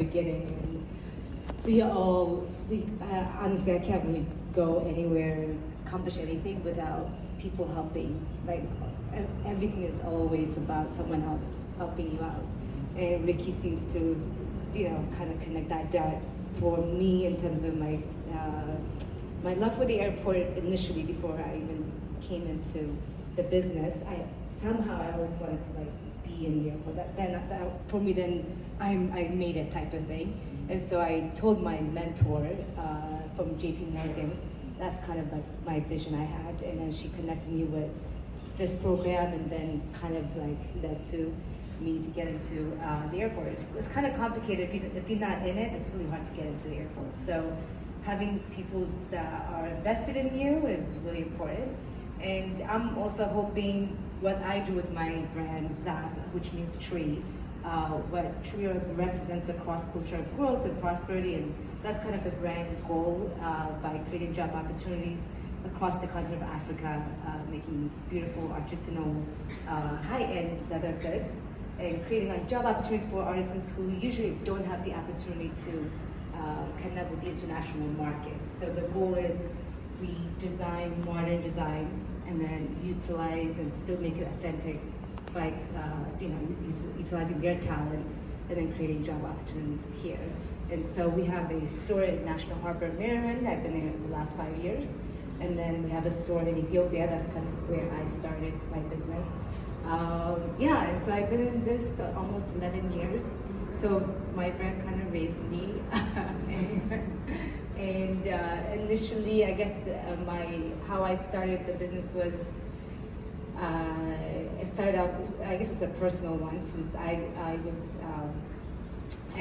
beginning, and honestly, I can't really go anywhere and accomplish anything without people helping. Like everything is always about someone else helping you out, and Ricky seems to, kind of connect that for me in terms of my love for the airport initially before I even came into the business. I always wanted to be in the airport. For me, then I made it type of thing. And so I told my mentor from JP Morgan, that's kind of like my vision I had. And then she connected me with this program, and then kind of led to me to get into the airport. It's kind of complicated. If you're not in it, it's really hard to get into the airport. So having people that are invested in you is really important. And I'm also hoping what I do with my brand, ZAF, which means tree, what tree represents the cross-cultural growth and prosperity, and that's kind of the brand goal by creating job opportunities across the continent of Africa, making beautiful artisanal high-end leather goods, and creating job opportunities for artisans who usually don't have the opportunity to connect with the international market. So the goal is we design modern designs and then utilize and still make it authentic by utilizing their talents and then creating job opportunities here. And so we have a store in National Harbor, Maryland. I've been there for the last 5 years. And then we have a store in Ethiopia. That's kind of where I started my business. And so I've been in this almost 11 years. So my brand kind of raised me. And initially, I guess how I started the business was, it started out, I guess it's a personal one, since I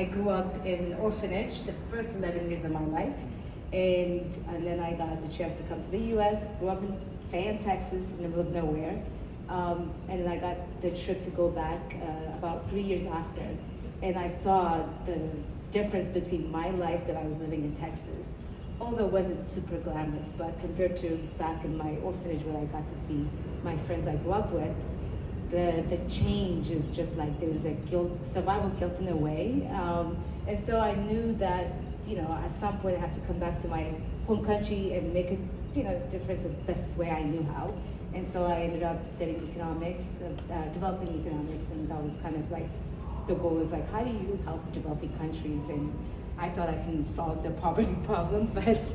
grew up in an orphanage the first 11 years of my life. And then I got the chance to come to the US, grew up in Fan, Texas, in the middle of nowhere. And then I got the trip to go back about 3 years after. And I saw the difference between my life that I was living in Texas, although it wasn't super glamorous, but compared to back in my orphanage where I got to see my friends I grew up with, the change is just there's a survival guilt in a way. And so I knew that, at some point I have to come back to my home country and make a difference the best way I knew how. And so I ended up studying economics, developing economics, and that was kind of the goal was how do you help developing countries? And I thought I can solve the poverty problem, but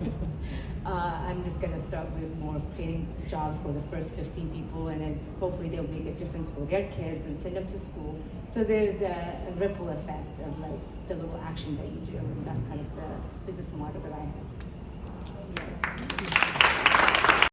I'm just gonna start with more of creating jobs for the first 15 people, and then hopefully they'll make a difference for their kids and send them to school. So there's a ripple effect of the little action that you do. And that's kind of the business model that I have.